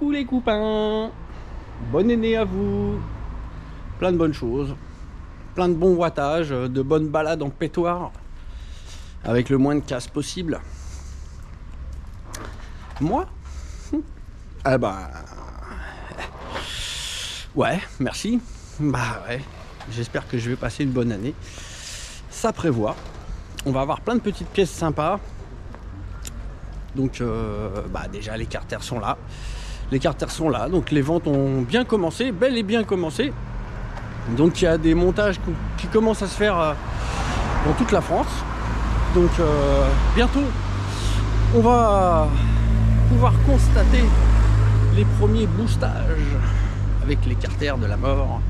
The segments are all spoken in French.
Coucou les copains, bonne année à vous, plein de bonnes choses, plein de bons wattages, de bonnes balades en pétoire, avec le moins de casse possible. Moi, ah bah, ouais, merci, bah ouais, j'espère que je vais passer une bonne année, ça prévoit, on va avoir plein de petites pièces sympas. Donc bah déjà les carters sont là. Donc les ventes ont bien commencé, bel et bien commencé. Donc il y a des montages qui commencent à se faire dans toute la France. Donc bientôt on va pouvoir constater les premiers boostages avec les carters de la mort.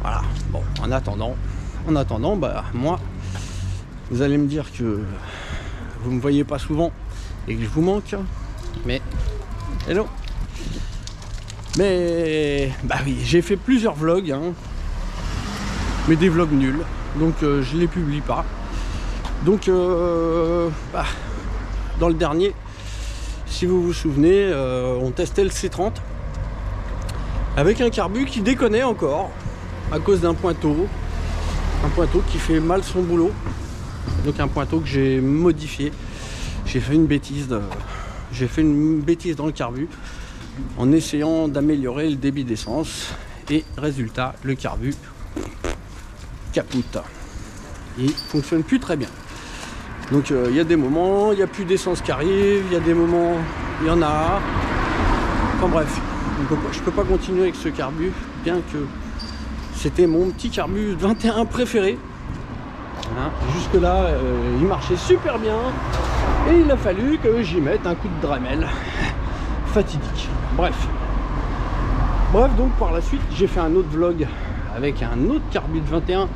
Voilà, bon, en attendant, bah moi, vous allez me dire que vous me voyez pas souvent et que je vous manque, mais hello. Mais bah oui, j'ai fait plusieurs vlogs, hein, mais des vlogs nuls, donc je les publie pas. Donc bah, dans le dernier, si vous vous souvenez, on testait le C30 avec un carbu qui déconnait encore à cause d'un pointeau, qui fait mal son boulot. Donc un pointeau que j'ai modifié. J'ai fait une bêtise dans le carbu en essayant d'améliorer le débit d'essence et résultat, le carbu capote. Il fonctionne plus très bien. Donc il y a des moments, il n'y a plus d'essence qui arrive, il y a des moments, il y en a. Enfin bref, je peux pas continuer avec ce carbu, bien que c'était mon petit carbu 21 préféré. Hein, jusque là il marchait super bien et il a fallu que j'y mette un coup de Dremel fatidique. Bref, donc par la suite j'ai fait un autre vlog avec un autre carbu de 21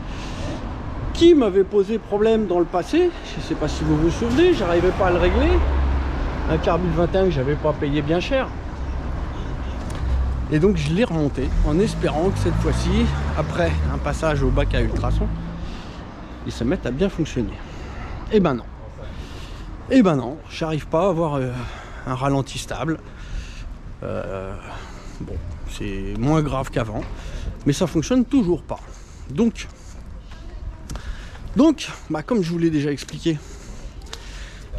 qui m'avait posé problème dans le passé. Je sais pas si vous vous souvenez, j'arrivais pas à le régler, un carbu de 21 que j'avais pas payé bien cher, et donc je l'ai remonté en espérant que cette fois-ci, après un passage au bac à ultrasons, ils se mettent à bien fonctionner. Et ben non, j'arrive pas à avoir un ralenti stable. Bon, c'est moins grave qu'avant, mais ça fonctionne toujours pas. Donc bah, comme je vous l'ai déjà expliqué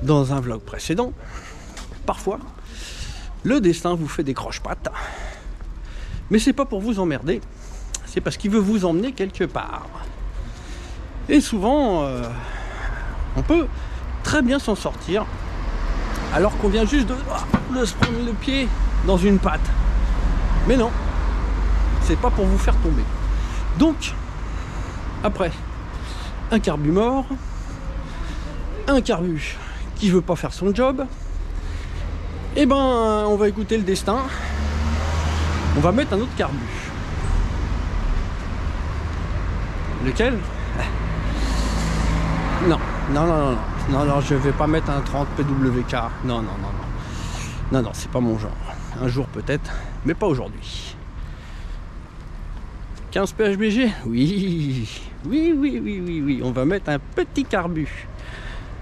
dans un vlog précédent, parfois le destin vous fait des croche-pattes, mais c'est pas pour vous emmerder, c'est parce qu'il veut vous emmener quelque part. Et souvent, on peut très bien s'en sortir alors qu'on vient juste de se prendre le pied dans une patte. Mais non, c'est pas pour vous faire tomber. Donc, après un carbu mort, un carbu qui veut pas faire son job, et ben on va écouter le destin. On va mettre un autre carbu. Lequel ? Non, je vais pas mettre un 30 PWK. Non, c'est pas mon genre. Un jour peut-être, mais pas aujourd'hui. 15 PHBG ? Oui, on va mettre un petit carbu.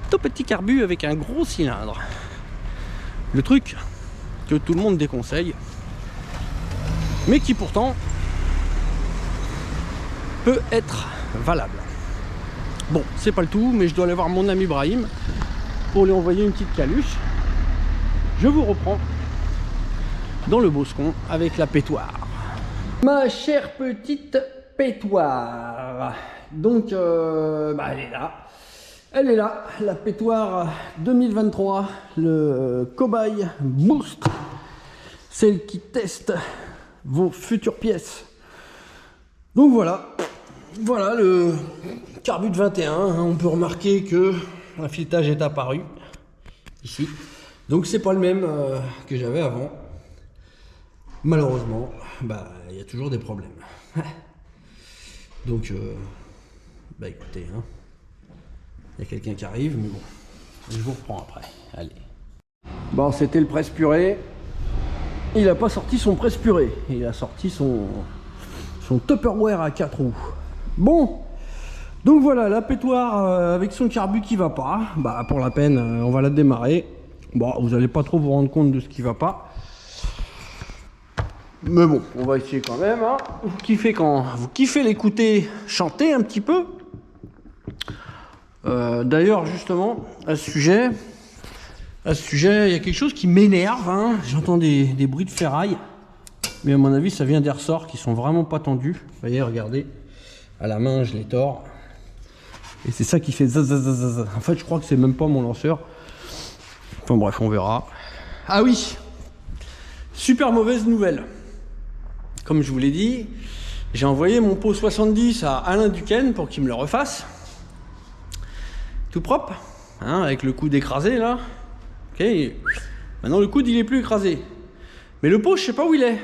Tout petit carbu avec un gros cylindre. Le truc que tout le monde déconseille, mais qui pourtant peut être valable. Bon, c'est pas le tout, mais je dois aller voir mon ami Brahim pour lui envoyer une petite caluche. Je vous reprends dans le Boscon avec la pétoire. Ma chère petite pétoire. Donc, bah, elle est là, la pétoire 2023, le Cobaye Boost, celle qui teste vos futures pièces. Donc voilà le carbu de 21, hein, on peut remarquer que un filetage est apparu ici, donc c'est pas le même que j'avais avant. Malheureusement, bah il y a toujours des problèmes. Donc bah écoutez, hein, il y a quelqu'un qui arrive, mais bon, je vous reprends après. Allez. Bon, c'était le presse-purée. Il n'a pas sorti son presse-purée, il a sorti son Tupperware à 4 roues. Bon, donc voilà, la pétoire avec son carbu qui va pas. Bah pour la peine, on va la démarrer. Bon, vous n'allez pas trop vous rendre compte de ce qui va pas. Mais bon, on va essayer quand même. Hein. Vous kiffez l'écouter chanter un petit peu. D'ailleurs, justement, à ce sujet, il y a quelque chose qui m'énerve. Hein. J'entends des bruits de ferraille. Mais à mon avis, ça vient des ressorts qui sont vraiment pas tendus. Vous voyez, regardez. À la main, je les tords. Et c'est ça qui fait zazazazaz. En fait, je crois que c'est même pas mon lanceur. Enfin bref, on verra. Ah oui, super mauvaise nouvelle. Comme je vous l'ai dit, j'ai envoyé mon pot 70 à Alain Duquesne pour qu'il me le refasse. Tout propre, hein, avec le coude écrasé là. Ok. Maintenant le coude il est plus écrasé. Mais le pot, je sais pas où il est.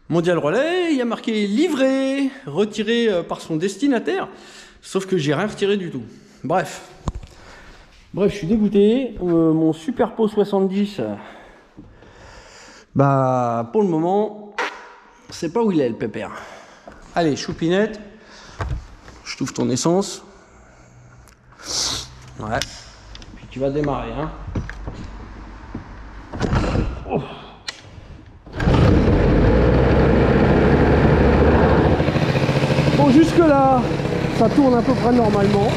Mondial Relais, il y a marqué livré, retiré par son destinataire. Sauf que j'ai rien retiré du tout. Bref, je suis dégoûté. Mon super pot 70, bah pour le moment, c'est pas où il est le pépère. Allez, choupinette, je t'ouvre ton essence. Ouais. Puis tu vas démarrer, hein. Oh. Bon, jusque là, ça tourne à peu près normalement.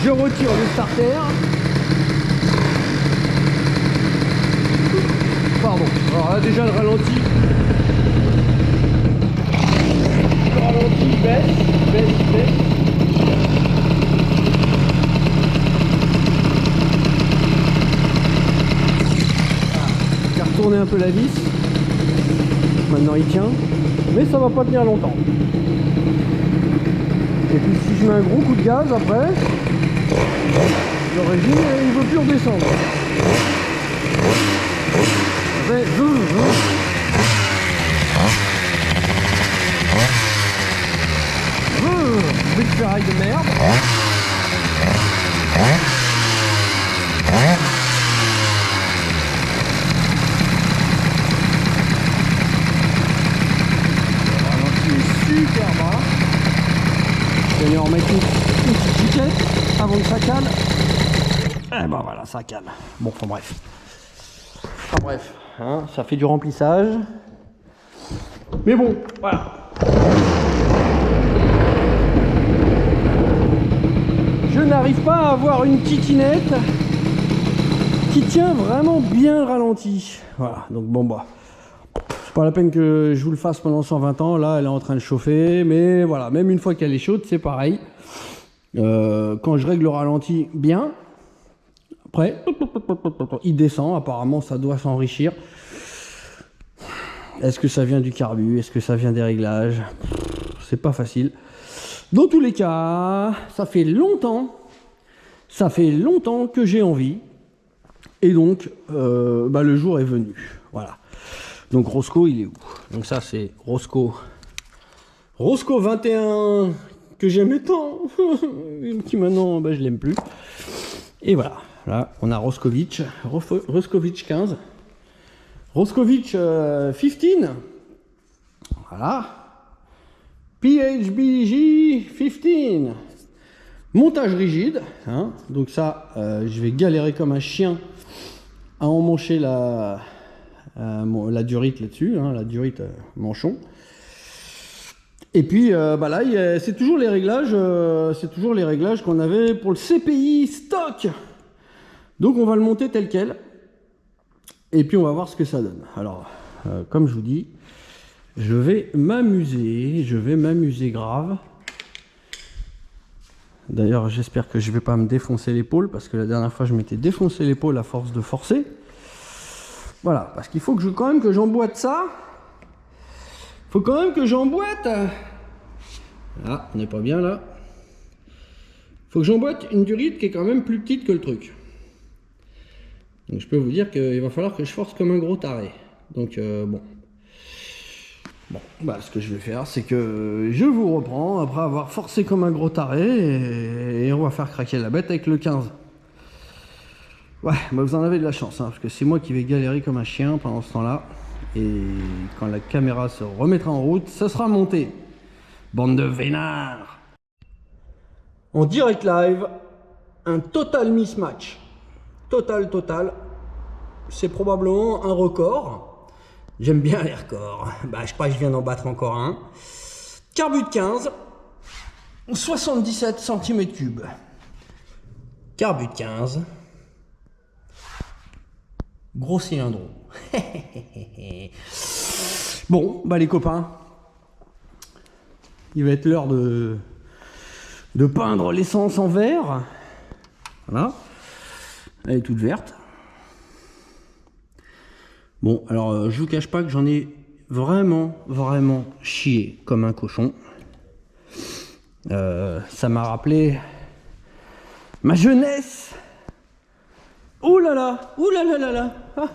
Je retire le starter. Pardon. Alors là déjà le ralenti. Le ralenti baisse. J'ai retourné un peu la vis. Maintenant il tient. Mais ça va pas tenir longtemps. Et puis si je mets un gros coup de gaz après, le régime il veut plus redescendre. Après, belle ferraille de merde. Super bas. Je vais lui en remettre une petite piquette avant que ça cale. Et ben voilà, ça cale. Bon, enfin bref. Hein, ça fait du remplissage. Mais bon, voilà. Je n'arrive pas à avoir une titinette qui tient vraiment bien le ralenti. Voilà, donc bon bah. C'est pas la peine que je vous le fasse pendant 120 ans. Là, elle est en train de chauffer. Mais voilà, même une fois qu'elle est chaude, c'est pareil. Quand je règle le ralenti bien, après, il descend. Apparemment, ça doit s'enrichir. Est-ce que ça vient du carbu? Est-ce que ça vient des réglages? C'est pas facile. Dans tous les cas, ça fait longtemps que j'ai envie. Et donc, le jour est venu. Voilà. Donc Roscoe, il est où? Donc ça, c'est Roscoe 21 que j'aimais tant, qui maintenant, je l'aime plus. Et voilà, là, on a Roscovitch 15, Roscovitch 15, voilà, PHBJ 15, montage rigide, hein. Donc ça, je vais galérer comme un chien à emmancher la durite là-dessus, hein, la durite manchon. Et puis là, c'est toujours les réglages, qu'on avait pour le CPI stock. Donc on va le monter tel quel. Et puis on va voir ce que ça donne. Alors, comme je vous dis, je vais m'amuser grave. D'ailleurs, j'espère que je vais pas me défoncer l'épaule, parce que la dernière fois, je m'étais défoncé l'épaule à force de forcer. Voilà, parce qu'il faut que quand même que j'emboîte ça. Faut quand même que j'emboîte. Ah, on n'est pas bien là. Faut que j'emboîte une durite qui est quand même plus petite que le truc. Donc je peux vous dire qu'il va falloir que je force comme un gros taré. Donc bon. Bon, ce que je vais faire, c'est que je vous reprends après avoir forcé comme un gros taré et on va faire craquer la bête avec le 15. Ouais, vous en avez de la chance, hein, parce que c'est moi qui vais galérer comme un chien pendant ce temps-là. Et quand la caméra se remettra en route, ça sera monté. Bande de vénards. En direct live, un total mismatch. Total. C'est probablement un record. J'aime bien les records. Bah, je crois que je viens d'en battre encore un. Carbu de 15. 77 cm3. Carbu de 15. Gros cylindro. Bon, bah les copains, il va être l'heure de peindre l'essence en vert. Voilà. Elle est toute verte. Bon, alors je vous cache pas que j'en ai vraiment chié comme un cochon. Ça m'a rappelé ma jeunesse. Ouh là là, ouh là là là là. Ah.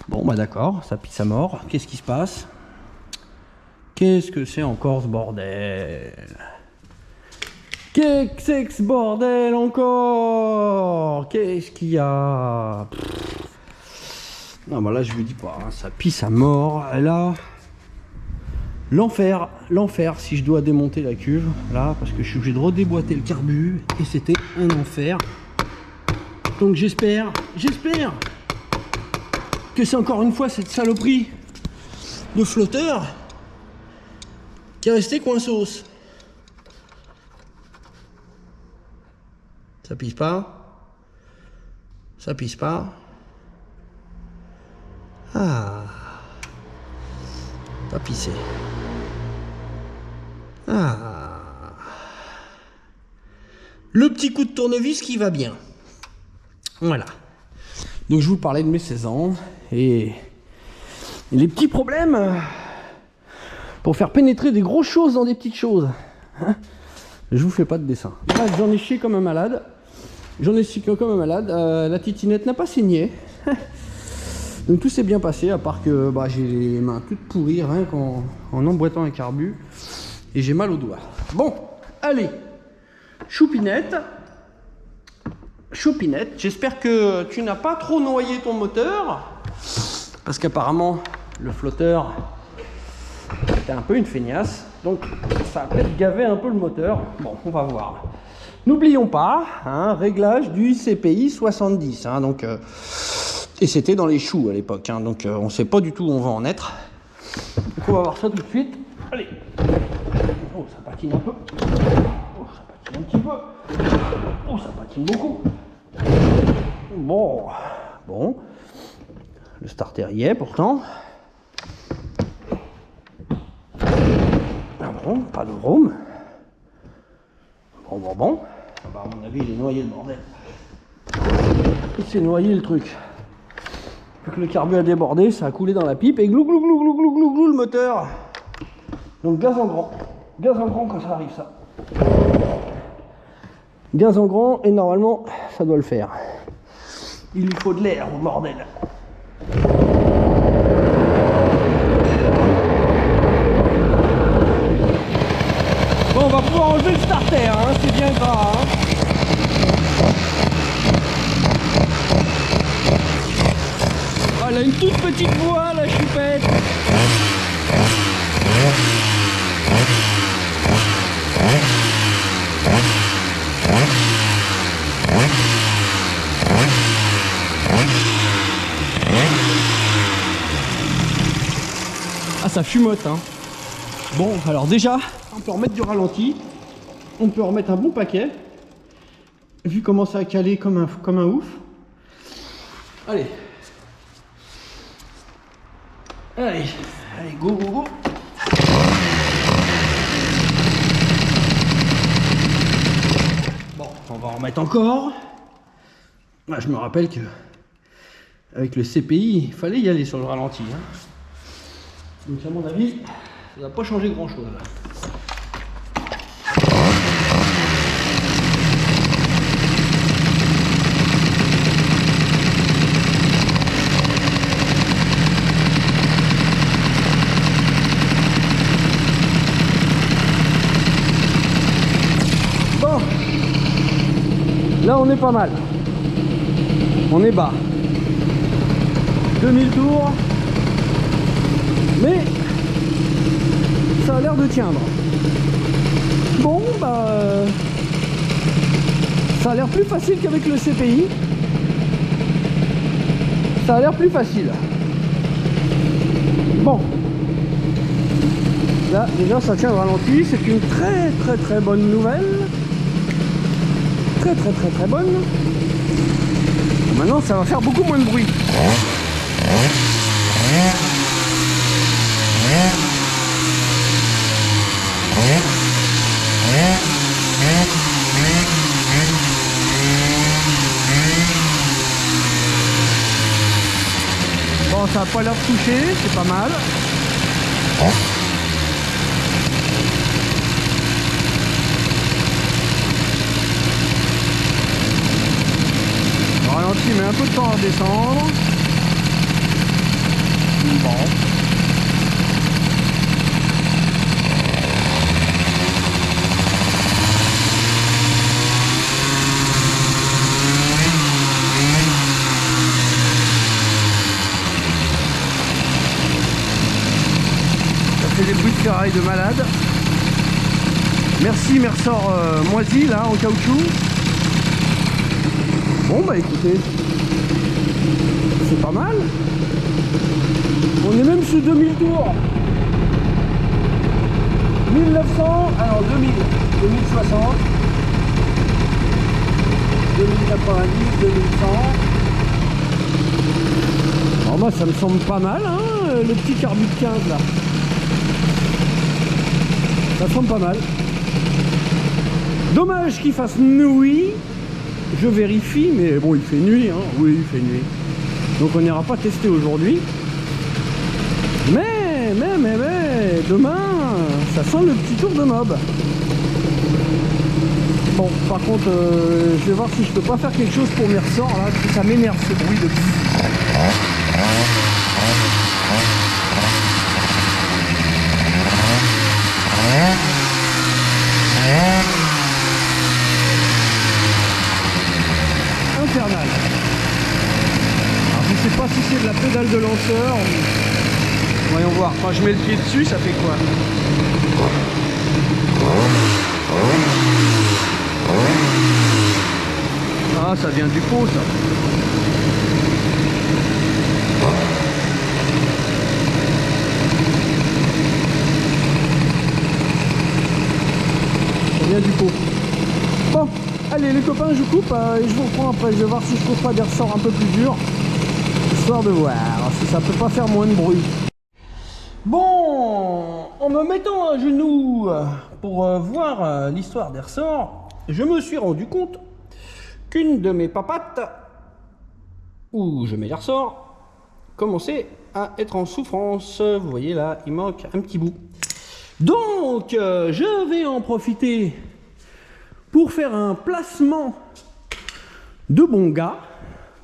Bon bah d'accord, ça pisse à mort. Qu'est-ce qui se passe? Qu'est-ce que c'est encore ce bordel? Qu'est-ce que c'est que ce bordel encore? Qu'est-ce qu'il y a? Non bah là je vous dis pas, hein, ça pisse à mort. Là, l'enfer si je dois démonter la cuve, là, parce que je suis obligé de redéboîter le carbu, et c'était un enfer. Donc j'espère que c'est encore une fois cette saloperie de flotteur qui est resté coinsos. Ça pisse pas. Ça pisse pas. Ah. Pas pissé. Ah. Le petit coup de tournevis qui va bien. Voilà. Donc je vous parlais de mes 16 ans et les petits problèmes pour faire pénétrer des grosses choses dans des petites choses. Hein, je vous fais pas de dessin. Bref, j'en ai chié comme un malade. La titinette n'a pas saigné. Donc tout s'est bien passé, à part que bah, j'ai les mains toutes pourries rien qu'en emboîtant un carbu. Et j'ai mal aux doigts. Bon, allez. Choupinette, j'espère que tu n'as pas trop noyé ton moteur. Parce qu'apparemment, le flotteur était un peu une feignasse. Donc ça a peut-être gavé un peu le moteur. Bon, on va voir. N'oublions pas, hein, réglage du CPI 70. Hein, donc, et c'était dans les choux à l'époque. Hein, donc on ne sait pas du tout où on va en être. Donc on va voir ça tout de suite. Allez. Oh, ça patine un peu. Oh, ça patine un petit peu. Oh, ça patine beaucoup. Bon. Le starter y est pourtant. Ah bon, pas de vrome. Bon. Ah bah, à mon avis, il est noyé le bordel. Il s'est noyé le truc. Vu que le carbu a débordé, ça a coulé dans la pipe et glou le moteur. Donc gaz en grand. Gaz en grand quand ça arrive ça. Gaz en grand et normalement ça doit le faire. Il lui faut de l'air au bordel. Bon, on va pouvoir enlever le starter, hein, c'est bien gras. Hein. Oh, elle a une toute petite voix la choupette. Ah, ça fumote, hein. Bon, alors déjà, on peut remettre du ralenti. On peut remettre un bon paquet. Vu comment ça a calé comme un ouf. Allez. Allez, go. Bon, on va en remettre encore. Moi, je me rappelle que avec le CPI, il fallait y aller sur le ralenti. Hein. Donc à mon avis, ça n'a pas changé grand chose. Bon, là on est pas mal. On est bas. 2000 tours. Mais ça a l'air de tiendre. Bon, bah Ça a l'air plus facile qu'avec le CPI. Ça a l'air plus facile. Bon. Là, déjà, ça tient au ralenti. C'est une très bonne nouvelle. Très bonne. Maintenant, ça va faire beaucoup moins de bruit. Bon, ça n'a pas l'air de toucher, c'est pas mal. Le ralenti met un peu de temps à descendre. Bon. Des bruits de ferraille de malade. Merci mes ressorts moisis là en caoutchouc. Bon bah écoutez, c'est pas mal. On est même sous 2000 tours. 1900, alors 2000, 2060, 2090, 2100. Alors moi ça me semble pas mal hein, le petit carbu de 15 là. Ça semble pas mal. Dommage qu'il fasse nuit. Je vérifie, mais bon, il fait nuit, hein. Oui, il fait nuit. Donc on n'ira pas tester aujourd'hui. Mais, demain, ça sent le petit tour de mob. Bon, par contre, je vais voir si je peux pas faire quelque chose pour mes ressorts, là, parce que ça m'énerve ce bruit de... Infernal. Alors, je sais pas si c'est de la pédale de lanceur. Voyons voir. Quand je mets le pied dessus, ça fait quoi? Ah, ça vient du pot, ça. Ça vient du pot. Bon. Allez les copains, je coupe et je vous reprends après. Je vais voir si je trouve pas des ressorts un peu plus durs, histoire de voir si ça peut pas faire moins de bruit. Bon, en me mettant à genoux pour voir l'histoire des ressorts, je me suis rendu compte qu'une de mes papates, où je mets les ressorts, commençait à être en souffrance. Vous voyez là, il manque un petit bout. Donc, je vais en profiter pour faire un placement de bons gars,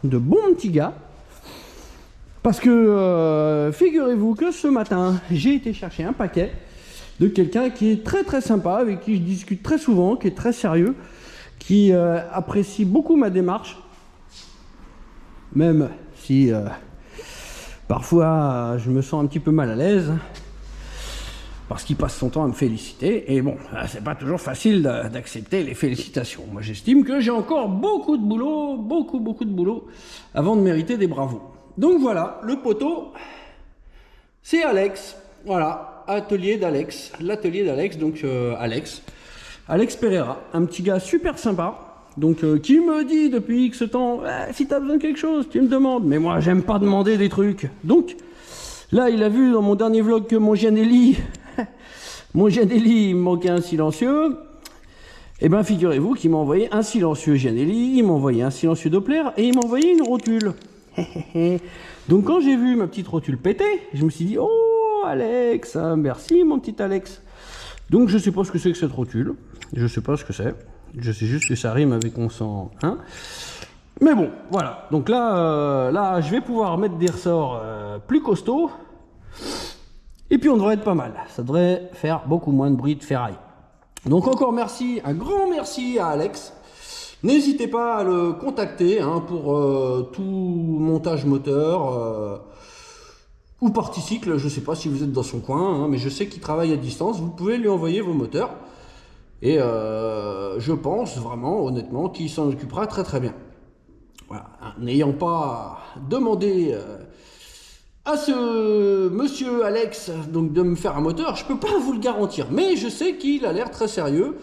de bons petits gars, parce que figurez-vous que ce matin, j'ai été chercher un paquet de quelqu'un qui est très sympa, avec qui je discute très souvent, qui est très sérieux, qui apprécie beaucoup ma démarche, même si parfois je me sens un petit peu mal à l'aise, parce qu'il passe son temps à me féliciter, et bon, c'est pas toujours facile d'accepter les félicitations. Moi j'estime que j'ai encore beaucoup de boulot, beaucoup de boulot, avant de mériter des bravos. Donc voilà, le poteau, c'est Alex, voilà, atelier d'Alex, l'atelier d'Alex, donc Alex Pereira, un petit gars super sympa, donc qui me dit depuis X temps, si t'as besoin de quelque chose, tu me demandes, mais moi j'aime pas demander des trucs, donc là il a vu dans mon dernier vlog que mon Gianelli, il me manquait un silencieux. Et bien figurez-vous qu'il m'a envoyé un silencieux Gianelli, il m'a envoyé un silencieux Doppler et il m'a envoyé une rotule. Donc quand j'ai vu ma petite rotule péter, je me suis dit, oh Alex, merci mon petit Alex. Donc je sais pas ce que c'est que cette rotule, je sais pas ce que c'est, je sais juste que ça rime avec on sent, hein. Mais bon, voilà, donc là je vais pouvoir mettre des ressorts plus costauds. Et puis on devrait être pas mal, ça devrait faire beaucoup moins de bruit de ferraille. Donc encore merci, un grand merci à Alex. N'hésitez pas à le contacter hein, pour tout montage moteur ou particycle, je ne sais pas si vous êtes dans son coin, hein, mais je sais qu'il travaille à distance, vous pouvez lui envoyer vos moteurs. Et je pense vraiment, honnêtement, qu'il s'en occupera très très bien. Voilà. N'ayant pas demandé à ce monsieur Alex donc de me faire un moteur, je peux pas vous le garantir. Mais je sais qu'il a l'air très sérieux.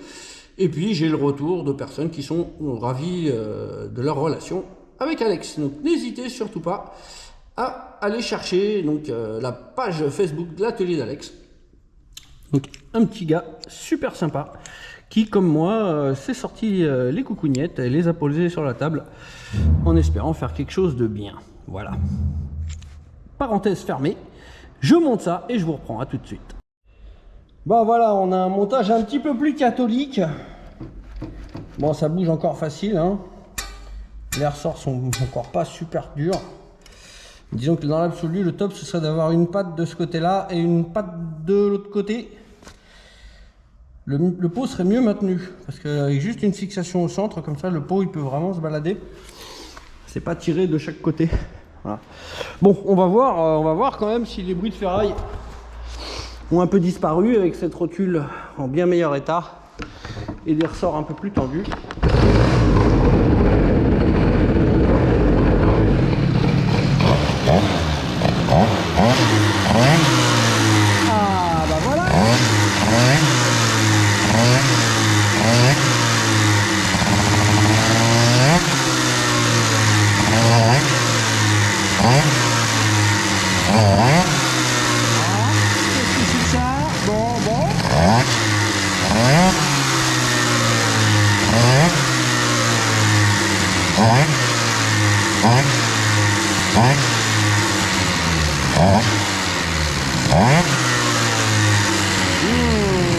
Et puis j'ai le retour de personnes qui sont ravies de leur relation avec Alex. Donc n'hésitez surtout pas à aller chercher donc, la page Facebook de l'atelier d'Alex. Donc un petit gars super sympa qui, comme moi, s'est sorti les coucougnettes et les a posées sur la table en espérant faire quelque chose de bien. Voilà. Parenthèse fermée. Je monte ça et je vous reprends. À tout de suite. Bon voilà, on a un montage un petit peu plus catholique. Bon, ça bouge encore facile, hein. Les ressorts sont encore pas super durs. Disons que dans l'absolu, le top, ce serait d'avoir une patte de ce côté-là et une patte de l'autre côté. Le pot serait mieux maintenu, parce qu'avec juste une fixation au centre, comme ça, le pot, il peut vraiment se balader. C'est pas tiré de chaque côté. Voilà. Bon, on va voir quand même si les bruits de ferraille ont un peu disparu avec cette rotule en bien meilleur état et des ressorts un peu plus tendus. Ah bah voilà. Qu'est-ce que c'est ça? Bon.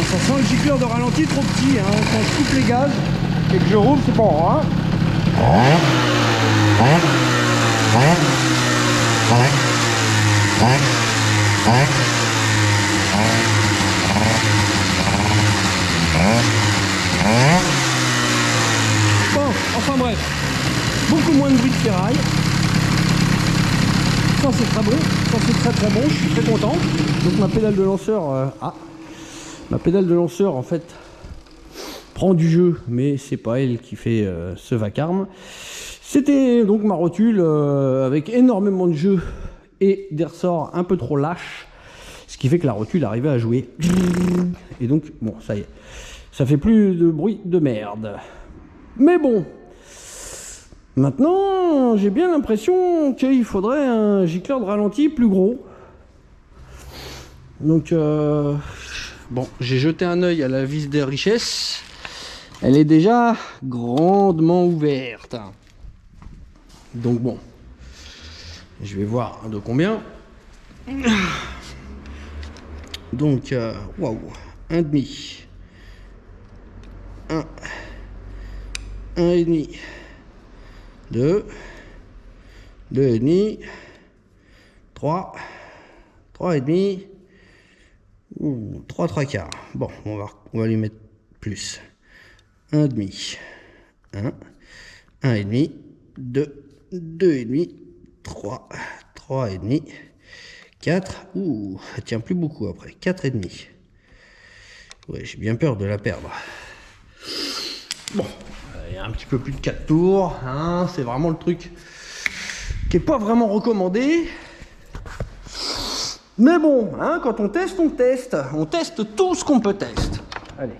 Ça sent le gicleur de ralenti trop petit, hein. Quand je coupe les gaz et que je roule, c'est bon, hein. Bon, enfin bref, beaucoup moins de bruit de ferraille. Ça c'est très bon, ça c'est très bon, je suis très content. Donc ma pédale de lanceur, ma pédale de lanceur en fait prend du jeu, mais c'est pas elle qui fait ce vacarme. C'était donc ma rotule avec énormément de jeu et des ressorts un peu trop lâches, ce qui fait que la rotule arrivait à jouer. Et donc bon, ça y est, ça fait plus de bruit de merde. Mais bon, maintenant j'ai bien l'impression qu'il faudrait un gicleur de ralenti plus gros. Donc bon, j'ai jeté un œil à la vis des richesses. Elle est déjà grandement ouverte. Donc bon, je vais voir de combien. Donc, waouh, 1,5. 1,5. 2. 2,5. 3. 3,5. 3 quarts. Bon, on va lui mettre plus. 1,5. 1. 1,5. 2. 2,5. 3. 3,5. 4. Ouh, elle tient plus beaucoup après. 4,5. Ouais, j'ai bien peur de la perdre. Bon, il y a un petit peu plus de 4 tours. Hein, c'est vraiment le truc qui n'est pas vraiment recommandé. Mais bon, hein, quand on teste, on teste. On teste tout ce qu'on peut tester. Allez.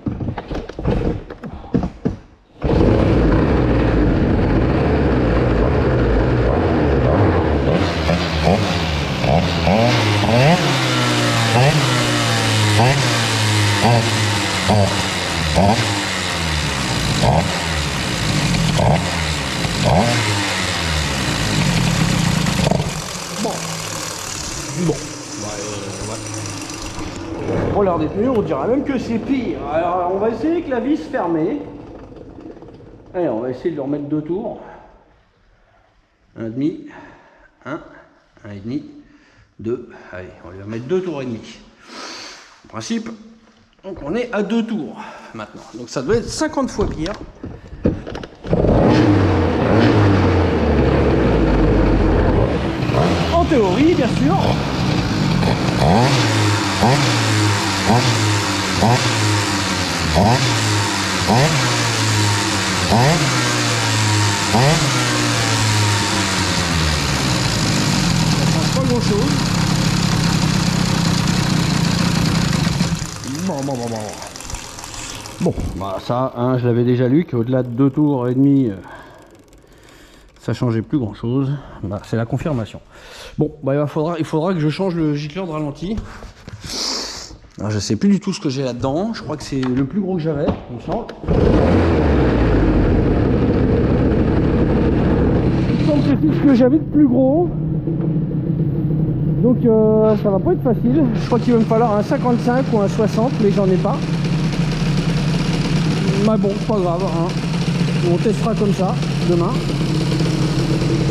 Bon. Pour l'air d'être mieux, on dirait même que c'est pire. Alors, on va essayer avec la vis fermée. Allez, on va essayer de le remettre 2 tours. 1,5. 1. 1,5. 2. Allez, on va mettre 2 tours et demi. En principe, donc on est à 2 tours maintenant. Donc ça doit être 50 fois pire. En théorie, bien sûr. Bon, bah ça, hein, je l'avais déjà lu qu'au-delà de 2 tours et demi, ça changeait plus grand chose. Bah, c'est la confirmation. Bon, bah il faudra que je change le gicleur de ralenti. Alors, je sais plus du tout ce que j'ai là-dedans. Je crois que c'est le plus gros que j'avais, il me semble. Il me semble que c'est ce que j'avais de plus gros. Donc ça va pas être facile. Je crois qu'il va me falloir un 55 ou un 60, mais j'en ai pas. Mais bon, pas grave, hein. On testera comme ça demain,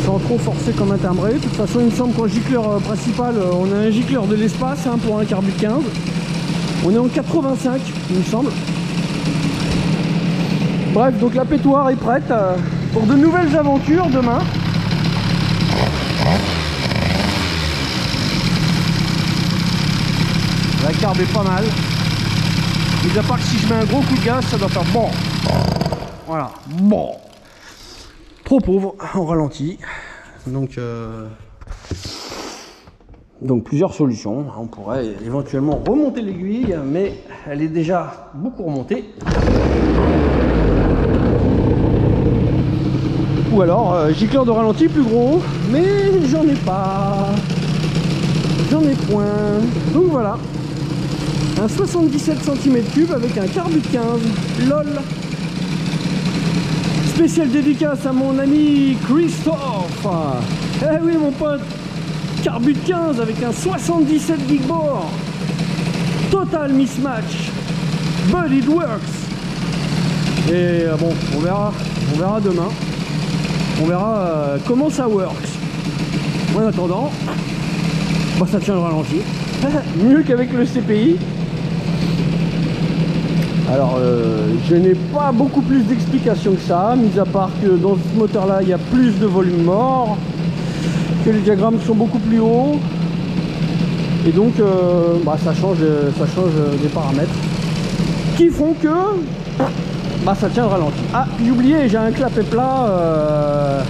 sans trop forcer comme un timbré. De toute façon, il me semble qu'en gicleur principal, on a un gicleur de l'espace, hein, pour un Carbut 15. On est en 85, il me semble. Bref, donc la pétoire est prête pour de nouvelles aventures demain. La carbe est pas mal. Mis à part que si je mets un gros coup de gaz, ça doit faire bon. Voilà, bon. Trop pauvre, on ralentit. Donc plusieurs solutions. On pourrait éventuellement remonter l'aiguille, mais elle est déjà beaucoup remontée. Ou alors gicleur de ralenti plus gros, mais j'en ai pas. J'en ai point. Donc voilà. Un 77 cm3 avec un Carbut 15. LOL. Spécial dédicace à mon ami Christophe. Eh oui mon pote. Carbut 15 avec un 77 big bore. Total mismatch. But it works. Et bon, on verra demain. On verra comment ça works. En attendant, bah, ça tient le ralenti. Mieux qu'avec le CPI. Alors je n'ai pas beaucoup plus d'explications que ça, mis à part que dans ce moteur là il y a plus de volume mort, que les diagrammes sont beaucoup plus hauts, et donc bah, ça change des paramètres qui font que bah, ça tient le ralenti. Ah, j'ai oublié, j'ai un clapet plat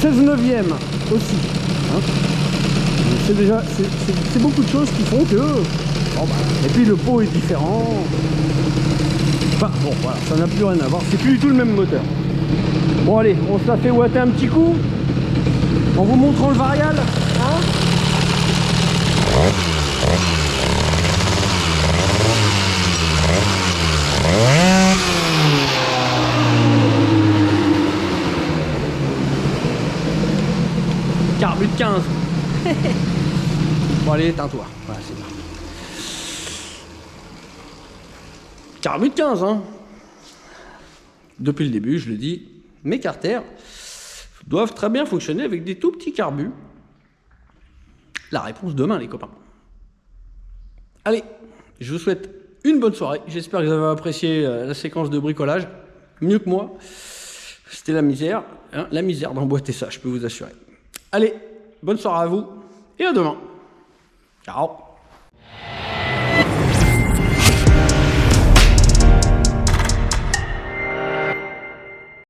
16 neuvième aussi, hein. C'est déjà c'est beaucoup de choses qui font que bon, bah, et puis le pot est différent. Enfin bon voilà, ça n'a plus rien à voir, c'est plus du tout le même moteur. Bon allez, on se la fait ouater un petit coup en vous montrant le varial, hein. Carbut 15. Bon allez, éteins-toi. Voilà, c'est bien. Carbut 15, hein. Depuis le début, je le dis, mes carters doivent très bien fonctionner avec des tout petits carbus. La réponse demain, les copains. Allez, je vous souhaite une bonne soirée. J'espère que vous avez apprécié la séquence de bricolage. Mieux que moi. C'était la misère. Hein, la misère d'emboîter ça, je peux vous assurer. Allez, bonne soirée à vous et à demain. Ciao.